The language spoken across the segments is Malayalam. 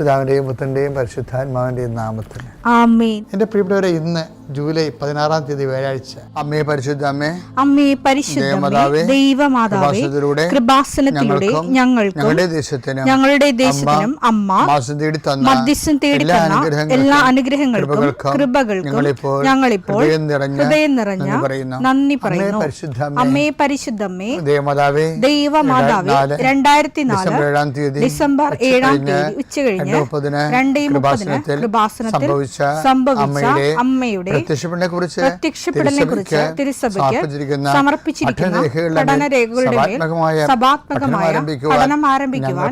പിതാവിൻ്റെയും പുത്രൻ്റെയും പരിശുദ്ധാത്മാവിൻ്റെയും നാമത്തിൽ ആമേൻ. എൻ്റെ പ്രിയപ്പെട്ടവരെ, ഇന്ന് ജൂലൈ 16-ാം തീയതി വ്യാഴാഴ്ച. അമ്മേ പരിശുദ്ധ അമ്മേ, അമ്മേ പരിശുദ്ധമേ, ദൈവമാതാവേ, കൃപാസനത്തിലൂടെ ഞങ്ങൾക്കും ഞങ്ങളുടെ ദേശത്തിനും അമ്മ മധ്യസ്ഥം തേടി തന്ന എല്ലാ അനുഗ്രഹങ്ങൾക്കും കൃപകൾക്കും ഞങ്ങളിപ്പോൾ ഹൃദയം നിറഞ്ഞ നന്ദി പറയുന്നു. അമ്മേ പരിശുദ്ധമേ, ദൈവമാതാവേ, 2004 ഡിസംബർ 7-ാം തീയതി ഉച്ചകഴിഞ്ഞ് 2:30 കൃപാസനത്തിൽ സംഭവിച്ച അമ്മയുടെ പ്രത്യക്ഷപ്പെടലിനെക്കുറിച്ച് തിരുസഭയ്ക്ക് സമർപ്പിച്ചിരിക്കുന്ന പഠനരേഖകളുടെ മേൽ സഭാത്മകമായ പഠനം ആരംഭിക്കുവാൻ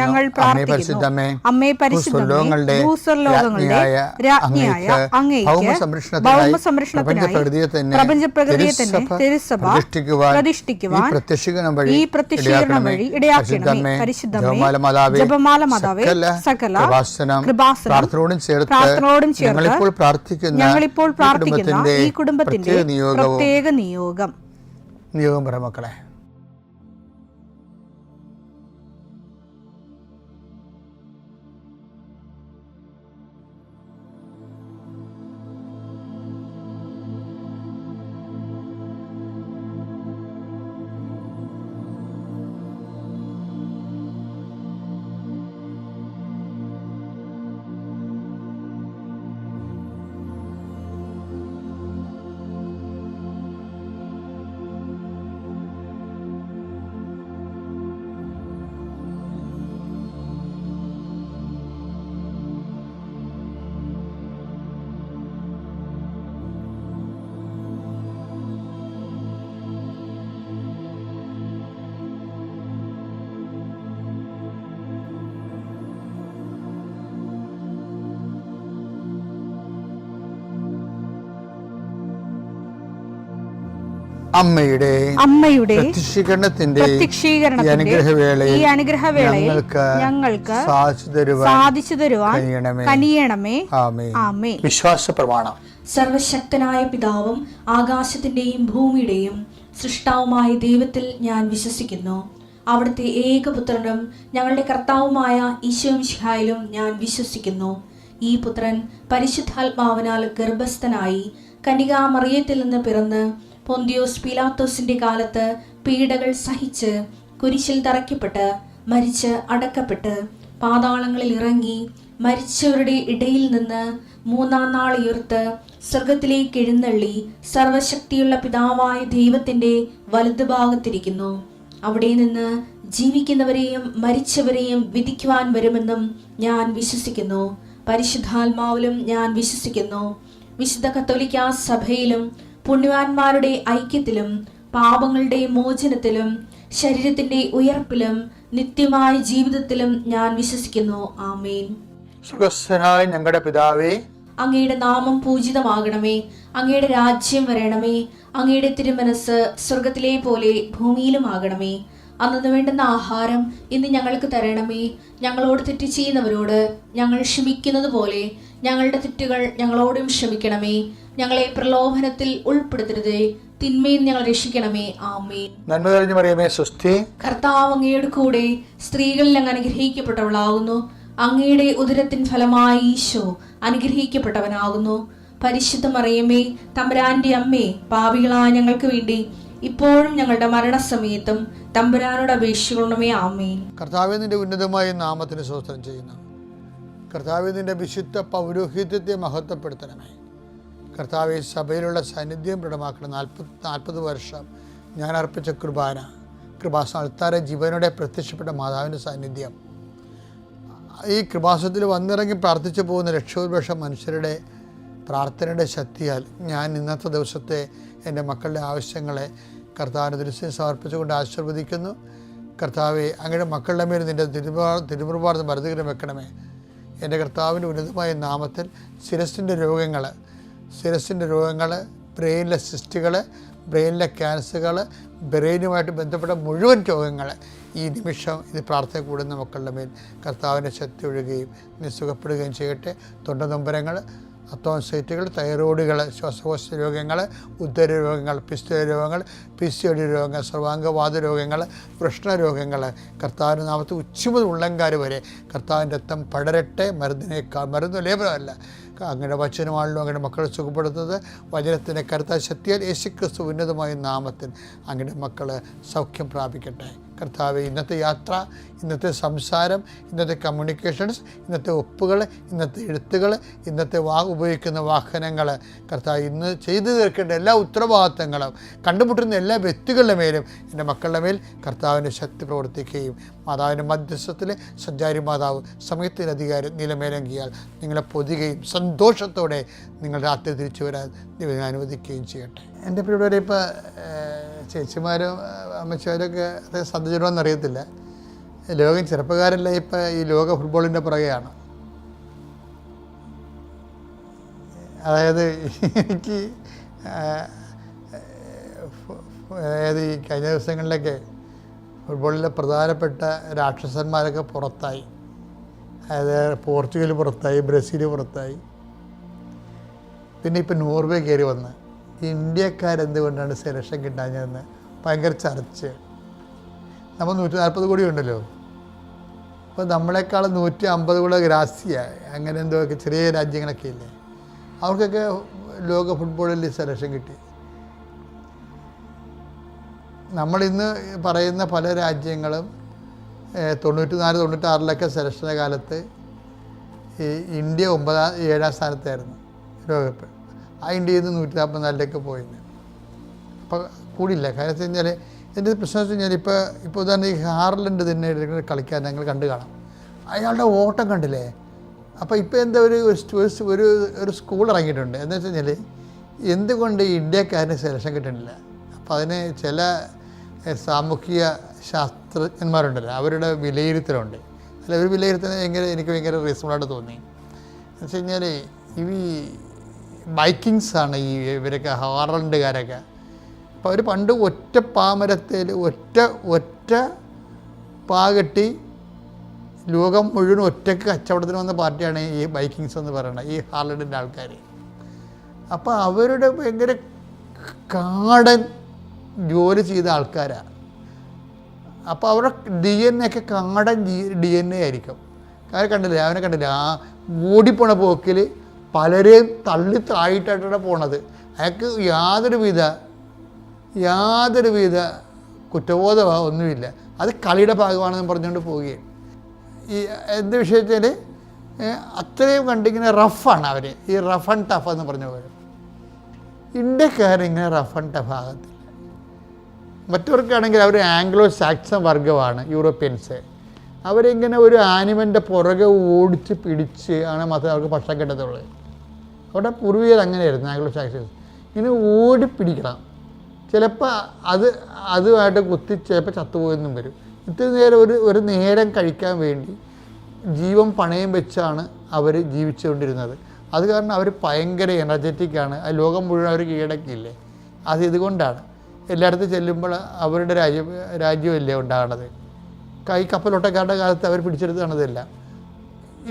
ഞങ്ങൾ പ്രാർത്ഥിക്കുന്നു. അമ്മേ പരിശുദ്ധമേ, ഭൂസ്വർലോകങ്ങളുടെ രാജ്ഞിയായ അങ്ങേയ്ക്ക് ഭൗമസംരക്ഷണത്തിനായി പ്രപഞ്ചപ്രകൃതിയെ തന്നെ തിരുസഭ പ്രതിഷ്ഠിക്കുവാൻ ഈ പ്രത്യക്ഷീകരണം വഴി ഇടയാക്കണമേ. പരിശുദ്ധമേ, ജപമാല മാതാവേ, സകല കൃപാസനം പ്രാർത്ഥനയോടും ചേർത്ത് ഞങ്ങളിപ്പോൾ പ്രാർത്ഥിക്കുന്ന ഈ കുടുംബത്തിന്റെ പ്രത്യേക നിയോഗം പറ മക്കളെ. അമ്മയുടെ പ്രത്യക്ഷീകരണത്തിന്റെ ഈ അനുഗ്രഹവേളയിൽ ഞങ്ങൾക്ക് സാധിച്ചു തരുവാൻ കനിയണമേ. ആമേൻ. വിശ്വാസ പ്രമാണം. സർവശക്തനായ പിതാവും ആകാശത്തിന്റെയും ഭൂമിയുടെയും സൃഷ്ടാവുമായ ദൈവത്തിൽ ഞാൻ വിശ്വസിക്കുന്നു. അവിടുത്തെ ഏകപുത്രനും ഞങ്ങളുടെ കർത്താവുമായ ഈശോമിശിഹായിലും ഞാൻ വിശ്വസിക്കുന്നു. ഈ പുത്രൻ പരിശുദ്ധാത്മാവിനാൽ ഗർഭസ്ഥനായി കന്യകാമറിയത്തിൽ നിന്ന് പിറന്ന് പൊന്തിയോസ് പീലാത്തോസിന്റെ കാലത്ത് പീഡകൾ സഹിച്ച് കുരിശിൽ തറയ്ക്കപ്പെട്ട് മരിച്ച് അടക്കപ്പെട്ട് പാതാളങ്ങളിൽ ഇറങ്ങി മരിച്ചവരുടെ ഇടയിൽ നിന്ന് 3-ാം നാൾ ഉയർത്ത് സ്വർഗത്തിലേക്ക് എഴുന്നള്ളി സർവശക്തിയുള്ള പിതാവായ ദൈവത്തിന്റെ വലതുഭാഗത്തിരിക്കുന്നു. അവിടെ നിന്ന് ജീവിക്കുന്നവരെയും മരിച്ചവരെയും വിധിക്കുവാൻ വരുമെന്നും ഞാൻ വിശ്വസിക്കുന്നു. പരിശുദ്ധാത്മാവിലും ഞാൻ വിശ്വസിക്കുന്നു. വിശുദ്ധ കത്തോലിക്കാ സഭയിലും പുണ്യവാന്മാരുടെ ഐക്യത്തിലും പാപങ്ങളുടെ മോചനത്തിലും ശരീരത്തിന്റെ ഉയർപ്പിലും നിത്യമായ ജീവിതത്തിലും ഞാൻ വിശ്വസിക്കുന്നു. ആമേൻ. സ്വർഗ്ഗസ്ഥനായ ഞങ്ങളുടെ പിതാവേ, അങ്ങയുടെ നാമം പൂജിതമാകണമേ. അങ്ങയുടെ രാജ്യം വരണമേ. അങ്ങയുടെ തിരുമനസ് സ്വർഗത്തിലെ പോലെ ഭൂമിയിലും ആകണമേ. അന്നു വേണ്ടുന്ന ആഹാരം ഇന്ന് ഞങ്ങൾക്ക് തരണമേ. ഞങ്ങളോട് തെറ്റ് ചെയ്യുന്നവരോട് ഞങ്ങൾ ക്ഷമിക്കുന്നത് പോലെ ഞങ്ങളുടെ തെറ്റുകൾ ഞങ്ങളോടും ക്ഷമിക്കണമേ. ഞങ്ങളെ പ്രലോഭനത്തിൽ ഉൾപ്പെടുത്തരുതേ, തിന്മയിൽ ഞങ്ങൾ രക്ഷിക്കണമേ. ആമേൻ. നന്മ നിറഞ്ഞ മറിയമേ, സ്വസ്തി. കർത്താവ് അങ്ങയുടെ കൂടെ സ്ത്രീകളിൽ അങ്ങ് അനുഗ്രഹിക്കപ്പെട്ടവളാകുന്നു. അങ്ങയുടെ ഉദരത്തിൻ ഫലമായി ഈശോ അനുഗ്രഹിക്കപ്പെട്ടവനാകുന്നു. പരിശുദ്ധ മറിയമേ, തമ്പുരാന്റെ അമ്മേ, പാപികളായ ഞങ്ങൾക്ക് വേണ്ടി ഇപ്പോഴും ഞങ്ങളുടെ മരണസമയത്തും തമ്പുരാനോട് അപേക്ഷിക്കണമേ. ആമേൻ. കർത്താവേ, നിന്റെ ഉന്നതമായ നാമത്തിന് സ്തോത്രം ചെയ്യുന്നു. കർത്താവേ, നിന്റെ വിശുദ്ധ പൗരോഹിത്യത്തെ മഹത്വപ്പെടുത്തണമേ. കർത്താവെ, സഭയിലുള്ള സാന്നിധ്യം ദൃഢമാക്കണം. 40 വർഷം ഞാൻ അർപ്പിച്ച കൃപാസനത്താരെ ജീവനോടെ പ്രത്യക്ഷപ്പെട്ട മാതാവിൻ്റെ സാന്നിധ്യം ഈ കൃപാസനത്തിൽ വന്നിറങ്ങി പ്രാർത്ഥിച്ചു പോകുന്ന ലക്ഷോപലക്ഷം മനുഷ്യരുടെ പ്രാർത്ഥനയുടെ ശക്തിയാൽ ഞാൻ ഇന്നത്തെ ദിവസത്തെ എൻ്റെ മക്കളുടെ ആവശ്യങ്ങളെ കർത്താവിൻ്റെ ദൃശ്യം സമർപ്പിച്ചുകൊണ്ട് ആശീർവദിക്കുന്നു. കർത്താവെ, അങ്ങയുടെ മക്കളുടെ മേൽ നിൻ്റെ തിരുമുറുപാട് മരുന്നുകരം വെക്കണമേ. എൻ്റെ കർത്താവിൻ്റെ ഉന്നതമായ നാമത്തിൽ ശിരസിൻ്റെ രോഗങ്ങൾ, ബ്രെയിനിലെ സിസ്റ്റുകൾ, ബ്രെയിനിലെ ക്യാൻസറുകൾ, ബ്രെയിനുമായിട്ട് ബന്ധപ്പെട്ട മുഴുവൻ രോഗങ്ങൾ ഈ നിമിഷം ഇത് പ്രാർത്ഥന കൂടുന്ന മക്കളുടെ മേൽ കർത്താവിൻ്റെ ശക്തി ഒഴുകുകയും സുഖപ്പെടുകയും ചെയ്യട്ടെ. തൊണ്ടനൊമ്പരങ്ങൾ, അത്തോൺസൈറ്റുകൾ, തൈറോയിഡുകൾ, ശ്വാസകോശ രോഗങ്ങൾ, ഉദര രോഗങ്ങൾ, പിസ്തുല രോഗങ്ങൾ, PCOD രോഗങ്ങൾ, സർവാംഗവാത രോഗങ്ങൾ, വൃഷ്ണരോഗങ്ങൾ, കർത്താവിൻ്റെ നാമത്തിൽ ഉച്ചമുതൽ ഉള്ളംകാർ വരെ കർത്താവിൻ്റെ രക്തം പടരട്ടെ. മരുന്ന് ലേപനമല്ല, അങ്ങനെ വചനമാണല്ലോ അങ്ങനെ മക്കളെ സുഖപ്പെടുത്തുന്നത്. വചനത്തിൻ്റെ കരുത്ത ശക്തിയാൽ യേശുക്രിസ്തു ഉന്നതമായ നാമത്തിൽ അങ്ങനെ മക്കൾ സൗഖ്യം പ്രാപിക്കട്ടെ. കർത്താവ്, ഇന്നത്തെ യാത്ര, ഇന്നത്തെ സംസാരം, ഇന്നത്തെ കമ്മ്യൂണിക്കേഷൻസ്, ഇന്നത്തെ ഒപ്പുകൾ, ഇന്നത്തെ എഴുത്തുകൾ, ഇന്നത്തെ ഉപയോഗിക്കുന്ന വാഹനങ്ങൾ, കർത്താവ് ഇന്ന് ചെയ്തു തീർക്കേണ്ട എല്ലാ ഉത്തരവാദിത്തങ്ങളും കണ്ടുമുട്ടുന്ന എല്ലാ വ്യക്തികളുടെ മേലും എൻ്റെ മക്കളുടെ മേൽ കർത്താവിൻ്റെ ശക്തി പ്രവർത്തിക്കുകയും മാതാവിൻ്റെ മധ്യസ്ഥത്തിൽ സഞ്ചാരി മാതാവ് സമയത്തിൻ്റെ അധികാരം നിലമേലങ്കിയാൽ നിങ്ങളെ പൊതിയുകയും സന്തോഷത്തോടെ നിങ്ങൾ രാത്രി തിരിച്ചു വരാൻ ദൈവം അനുവദിക്കുകയും ചെയ്യട്ടെ. എൻ്റെ പ്രിയപ്പെട്ടവരെ, ഇപ്പോൾ ചേച്ചിമാരും അമ്മച്ചിമാരൊക്കെ അത് ശ്രദ്ധിച്ചിട്ടുണ്ടോയെന്ന് അറിയത്തില്ല. ലോകം ചെറുപ്പക്കാരെല്ലാം ഇപ്പം ഈ ലോക ഫുട്ബോളിൻ്റെ പുറകെയാണ്. അതായത് എനിക്ക് അതായത് ഈ കഴിഞ്ഞ ദിവസങ്ങളിലൊക്കെ ഫുട്ബോളിലെ പ്രധാനപ്പെട്ട രാക്ഷസന്മാരൊക്കെ പുറത്തായി. അതായത് പോർച്ചുഗൽ പുറത്തായി, ബ്രസീൽ പുറത്തായി, പിന്നെ ഇപ്പം നോർവേ കയറി വന്ന് ഇന്ത്യക്കാരെന്തുകൊണ്ടാണ് സെലക്ഷൻ കിട്ടാഞ്ഞതെന്ന് ഭയങ്കര ചർച്ച. നമ്മൾ 140 കോടി ഉണ്ടല്ലോ, അപ്പോൾ നമ്മളെക്കാൾ 150 കോടി ഗ്രാസ്യ അങ്ങനെ എന്തൊക്കെ ചെറിയ രാജ്യങ്ങളൊക്കെ ഇല്ലേ, അവർക്കൊക്കെ ലോക ഫുട്ബോളിൽ സെലക്ഷൻ കിട്ടി. നമ്മളിന്ന് പറയുന്ന പല രാജ്യങ്ങളും 94-96 സെലക്ഷൻ്റെ കാലത്ത് ഈ ഇന്ത്യ 7-ാം സ്ഥാനത്തായിരുന്നു ലോകകപ്പ്. ആ ഇന്ത്യയിൽ നിന്ന് 144 പോയിന്ന്. അപ്പോൾ കൂടിയില്ല. കാര്യം വെച്ച് കഴിഞ്ഞാൽ എൻ്റെ പ്രശ്നം വെച്ച് കഴിഞ്ഞാൽ ഇപ്പോൾ ഉദാഹരണം ഈ ഹാർലൻഡ് തന്നെ കളിക്കാൻ ഞങ്ങൾ കണ്ടു കാണാം. അയാളുടെ ഓട്ടം കണ്ടില്ലേ. അപ്പോൾ ഇപ്പോൾ എന്താ ഒരു സ്കൂൾ ഇറങ്ങിയിട്ടുണ്ട്. എന്ന് വെച്ച് കഴിഞ്ഞാൽ എന്തുകൊണ്ട് ഇന്ത്യക്കാരന് സെലക്ഷൻ കിട്ടുന്നില്ല. അപ്പോൾ അതിന് ചില സാമൂഹിക ശാസ്ത്രജ്ഞന്മാരുണ്ടല്ലോ, അവരുടെ വിലയിരുത്തലുണ്ട്. അല്ല, ഒരു വിലയിരുത്തൽ എനിക്ക് ഭയങ്കര റീസണബിളായിട്ട് തോന്നി. എന്ന് വെച്ച് കഴിഞ്ഞാൽ ഈ ബൈക്കിങ്സാണ് ഇവരൊക്കെ, ഹാർലൻഡുകാരൊക്കെ. അപ്പോൾ അവർ പണ്ട് ഒറ്റ പാമരത്തിൽ ഒറ്റ പാകെട്ടി ലോകം മുഴുവൻ ഒറ്റയ്ക്ക് കച്ചവടത്തിന് വന്ന പാർട്ടിയാണ് ഈ ബൈക്കിങ്സ് എന്ന് പറയുന്നത്, ഈ ഹാർലൻഡിൻ്റെ ആൾക്കാർ. അപ്പോൾ അവരുടെ ഭയങ്കര കാടൻ ജോലി ചെയ്ത ആൾക്കാരാണ്. അപ്പോൾ അവരുടെ DNA ഒക്കെ കാടൻ DNA ആയിരിക്കും. കാര്യം കണ്ടില്ലേ, അവനെ കണ്ടില്ലേ, ആ ഓടിപ്പോണ പോക്കിൽ പലരെയും തള്ളി താഴെയിട്ടാണ് പോണത്. അയാൾക്ക് യാതൊരുവിധ കുറ്റബോധമോ ഒന്നുമില്ല. അത് കളിയുടെ ഭാഗമാണെന്ന് പറഞ്ഞുകൊണ്ട് പോവുകയും ഈ എന്ത് വിഷയത്തിൽ അത്രയും കണ്ടിങ്ങനെ റഫാണ് അവർ. ഈ റഫ് ആൻഡ് ടഫ് എന്ന് പറഞ്ഞ പോലെ ഇന്ത്യക്കാരിങ്ങനെ റഫ് ആൻഡ് ടഫ് ആകത്തില്ല. മറ്റവർക്കാണെങ്കിൽ അവർ ആംഗ്ലോ സാക്സൺ വർഗ്ഗമാണ്, യൂറോപ്യൻസ്. അവരിങ്ങനെ ഒരു ആനിമലിൻ്റെ പുറകെ ഓടിച്ച് പിടിച്ച് ആണ് മാത്രമേ അവർക്ക് ഭക്ഷണം കിട്ടത്തുള്ളൂ. അവിടെ പൂർവികർ അങ്ങനെയായിരുന്നു, ആംഗ്ലോ സാക്സൺസ്. ഇങ്ങനെ ഓടിപ്പിടിക്കണം. ചിലപ്പോൾ അതുമായിട്ട് കുത്തി ചിലപ്പോൾ ചത്തുപോയെന്നും വരും. ഇത്ര നേരം ഒരു നേരം കഴിക്കാൻ വേണ്ടി ജീവൻ പണയം വെച്ചാണ് അവർ ജീവിച്ചുകൊണ്ടിരുന്നത്. അത് കാരണം അവർ ഭയങ്കര എനർജറ്റിക്കാണ്. ആ ലോകം മുഴുവൻ അവർ കീഴടക്കിയില്ലേ. അത് ഇതുകൊണ്ടാണ് എല്ലായിടത്തും ചെല്ലുമ്പോൾ അവരുടെ രാജ്യമല്ലേ ഉണ്ടാകണത്. കപ്പലോട്ടക്കാരുടെ കാലത്ത് അവർ പിടിച്ചെടുത്താണതെല്ലാം.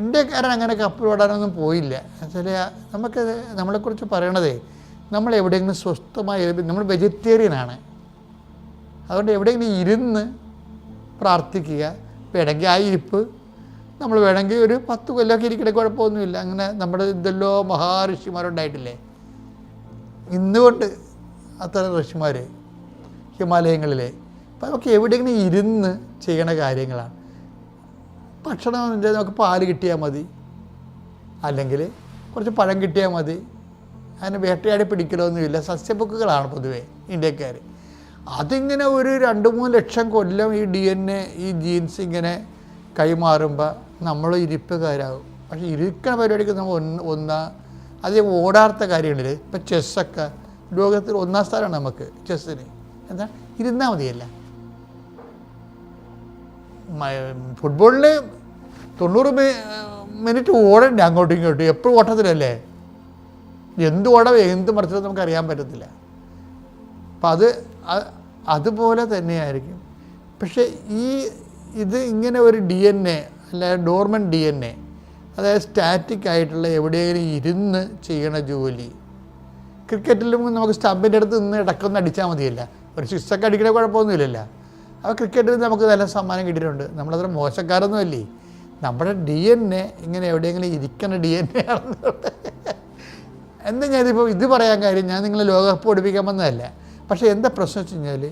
ഇന്ത്യക്കാരൻ അങ്ങനെ കപ്പലോടാനൊന്നും പോയില്ല. എന്നുവെച്ചാൽ നമ്മളെക്കുറിച്ച് പറയണതേ, നമ്മൾ എവിടെയെങ്കിലും സ്വസ്ഥമായി, നമ്മൾ വെജിറ്റേറിയനാണ്. അതുകൊണ്ട് എവിടെയെങ്കിലും ഇരുന്ന് പ്രാർത്ഥിക്കുക. വേണമെങ്കിൽ ആ ഇരിപ്പ് നമ്മൾ വേണമെങ്കിൽ ഒരു 10 കൊല്ലമൊക്കെ ഇരിക്കണേ കുഴപ്പമൊന്നുമില്ല. അങ്ങനെ നമ്മുടെ ഇതെല്ലോ മഹാഋഷിമാരുണ്ടായിട്ടില്ലേ. ഇന്നുകൊണ്ട് അത്ര ഋഷിമാർ ഹിമാലയങ്ങളിലെ. അപ്പം നമുക്ക് എവിടെയെങ്കിലും ഇരുന്ന് ചെയ്യണ കാര്യങ്ങളാണ്. ഭക്ഷണം നമുക്ക് പാല് കിട്ടിയാൽ മതി, അല്ലെങ്കിൽ കുറച്ച് പഴം കിട്ടിയാൽ മതി. അതിന് വേട്ടയാടി പിടിക്കലൊന്നുമില്ല. സസ്യബുക്കുകളാണ് പൊതുവേ ഇന്ത്യക്കാർ. അതിങ്ങനെ ഒരു 2-3 ലക്ഷം കൊല്ലം ഈ DNA, ഈ ജീൻസ് ഇങ്ങനെ കൈമാറുമ്പോൾ നമ്മൾ ഇരിപ്പുകാരാകും. പക്ഷേ ഇരിക്കണ പരിപാടിക്ക് നമ്മൾ അധികം ഓടാത്ത കാര്യങ്ങളില്ല. ഇപ്പം ചെസ്സൊക്കെ ലോകത്തിൽ 1-ാം സ്ഥാനമാണ് നമുക്ക് ചെസ്സിന്. എന്താ, ഇരുന്നാൽ മതിയല്ല. ഫുട്ബോളിൽ 90 മിനിറ്റ് ഓടണ്ടേ അങ്ങോട്ടും ഇങ്ങോട്ടും, എപ്പോഴും ഓട്ടത്തിലല്ലേ. എന്ത് ഓടം എന്ത് മറിച്ചത് നമുക്ക് അറിയാൻ പറ്റത്തില്ല. അപ്പം അതുപോലെ തന്നെയായിരിക്കും. പക്ഷേ ഇത് ഇങ്ങനെ ഒരു DNA, അല്ല ഡോർമൻ DNA, അതായത് സ്റ്റാറ്റിക് ആയിട്ടുള്ള എവിടെയെങ്കിലും ഇരുന്ന് ചെയ്യണ ജോലി. ക്രിക്കറ്റിലും നമുക്ക് സ്റ്റമ്പിൻ്റെ അടുത്ത് നിന്ന് ഇടക്കൊന്ന് അടിച്ചാൽ മതിയല്ല, ഒരു സിക്സൊക്കെ അടിക്കണ കുഴപ്പമൊന്നുമില്ലല്ലോ. അപ്പോൾ ക്രിക്കറ്റിൽ നമുക്ക് നല്ല സമ്മാനം കിട്ടിയിട്ടുണ്ട്. നമ്മളത്ര മോശക്കാരൊന്നും അല്ലേ. നമ്മുടെ DNA ഇങ്ങനെ എവിടെയെങ്കിലും ഇരിക്കണ DNA ആണെന്നുള്ളത്. എന്താ ഞാനിപ്പോൾ ഇത് പറയാൻ കാര്യം, ഞാൻ നിങ്ങളെ ലോകകപ്പ് പഠിപ്പിക്കാൻ വന്നതല്ല. പക്ഷേ എന്താ പ്രശ്നം വെച്ച് കഴിഞ്ഞാൽ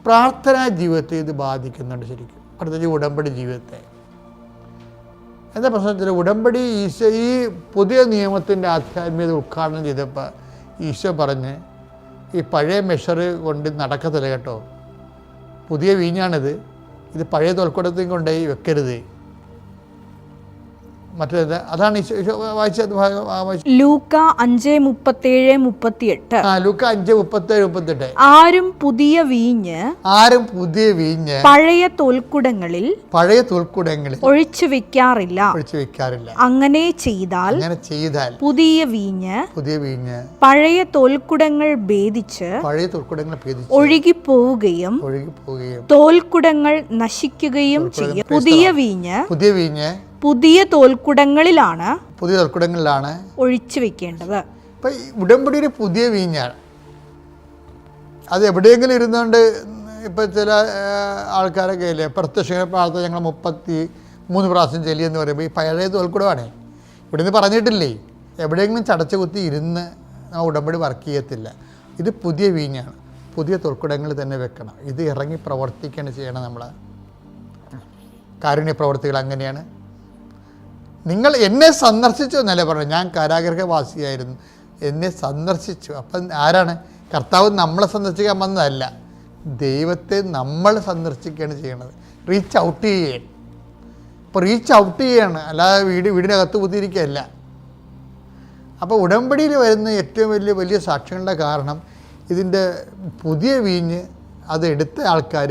പ്രാർത്ഥനാ ജീവിതത്തെ ഇത് ബാധിക്കുന്നുണ്ട് ശരിക്കും, പ്രത്യേകിച്ച് ഉടമ്പടി ജീവിതത്തെ. എന്താ പ്രശ്നം വെച്ചാൽ ഉടമ്പടി ഈ പുതിയ നിയമത്തിൻ്റെ ആധ്യാത്മികത ഉദ്ഘാടനം ചെയ്തപ്പോൾ ഈശോ പറഞ്ഞ് ഈ പഴയ മെഷർ കൊണ്ട് നടക്കത്തില്ല കേട്ടോ, പുതിയ വീഞ്ഞാണിത്, ഇത് പഴയ തോൽക്കുടത്തിൽ കൊണ്ടുപോയി വെക്കരുത്. മറ്റേത് അതാണ് ഈശോ വായിച്ചത്. ലൂക്ക 5:37-38. ലൂക്ക 5:37-38. ആരും പുതിയ വീഞ്ഞ് പഴയ തോൽക്കുടങ്ങളിൽ ഒഴിച്ചു വെക്കാറില്ല. അങ്ങനെ ചെയ്താൽ പുതിയ വീഞ്ഞ് പഴയ തോൽക്കുടങ്ങൾ ഭേദിച്ച് ഒഴുകിപ്പോവുകയും തോൽക്കുടങ്ങൾ നശിക്കുകയും ചെയ്യും. പുതിയ വീഞ്ഞ് പുതിയ തോൽക്കുടങ്ങളിലാണ് ഒഴിച്ചു വെക്കേണ്ടത്. ഇപ്പം ഉടമ്പടിയുടെ പുതിയ വീഞ്ഞാണ്. അത് എവിടെയെങ്കിലും ഇരുന്നുകൊണ്ട് ഇപ്പം ചില ആൾക്കാരൊക്കെ ഇല്ലേ പ്രത്യക്ഷ പ്രാർത്ഥന ഞങ്ങൾ 33 പ്രാവശ്യം ചെല്ലിയെന്ന് പറയുമ്പോൾ ഈ പഴയ തോൽക്കുടമാണ്. ഇവിടെ നിന്ന് പറഞ്ഞിട്ടില്ലേ, എവിടെയെങ്കിലും ചടച്ചു കുത്തി ഇരുന്ന് ഉടമ്പടി വർക്ക് ചെയ്യത്തില്ല. ഇത് പുതിയ വീഞ്ഞാണ്, പുതിയ തോൽക്കുടങ്ങളിൽ തന്നെ വെക്കണം. ഇത് ഇറങ്ങി പ്രവർത്തിക്കുകയാണ് ചെയ്യണം. നമ്മൾ കാരുണ്യ പ്രവർത്തികൾ അങ്ങനെയാണ്. നിങ്ങൾ എന്നെ സന്ദർശിച്ചു എന്നല്ലേ പറഞ്ഞു. ഞാൻ കാരാഗ്രഹവാസിയായിരുന്നു, എന്നെ സന്ദർശിച്ചു. അപ്പം ആരാണ്? കർത്താവ് നമ്മളെ സന്ദർശിക്കാൻ വന്നതല്ല, ദൈവത്തെ നമ്മൾ സന്ദർശിക്കുകയാണ് ചെയ്യണത്. റീച്ച് ഔട്ട് ചെയ്യണം. ഇപ്പോൾ റീച്ച് ഔട്ട് ചെയ്യാണ്, അല്ലാതെ വീടിനകത്ത് കുത്തിയിരിക്കുകയല്ല. അപ്പോൾ ഉടമ്പടിയിൽ വരുന്ന ഏറ്റവും വലിയ സാക്ഷ്യങ്ങളുടെ കാരണം ഇതിൻ്റെ പുതിയ വീഞ്ഞ് അത് എടുത്ത ആൾക്കാർ,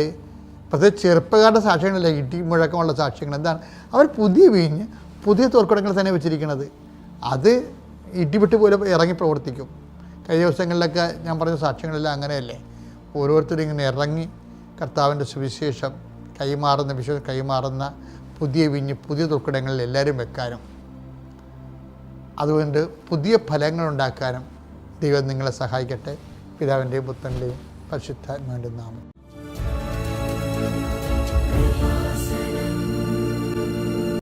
പ്രത്യേകിച്ച് ചെറുപ്പക്കാരുടെ സാക്ഷ്യങ്ങളല്ല, ഇടി മുഴക്കമുള്ള സാക്ഷ്യങ്ങൾ. എന്താണ്? അവർ പുതിയ വീഞ്ഞ് പുതിയ തോൽക്കുടങ്ങൾ തന്നെ വെച്ചിരിക്കുന്നത്. അത് ഇടിവിട്ട് പോലെ ഇറങ്ങി പ്രവർത്തിക്കും. കഴിഞ്ഞ ദിവസങ്ങളിലൊക്കെ ഞാൻ പറഞ്ഞ സാക്ഷ്യങ്ങളെല്ലാം അങ്ങനെയല്ലേ. ഓരോരുത്തരും ഇങ്ങനെ ഇറങ്ങി കർത്താവിൻ്റെ സുവിശേഷം കൈമാറുന്ന പുതിയ വീഞ്ഞ് പുതിയ തോൽക്കുടങ്ങളിൽ എല്ലാവരും വെക്കാനും അതുകൊണ്ട് പുതിയ ഫലങ്ങളുണ്ടാക്കാനും ദൈവം നിങ്ങളെ സഹായിക്കട്ടെ. പിതാവിൻ്റെയും പുത്രൻ്റെയും പരിശുദ്ധാത്മാവിൻ്റെയും നാമം.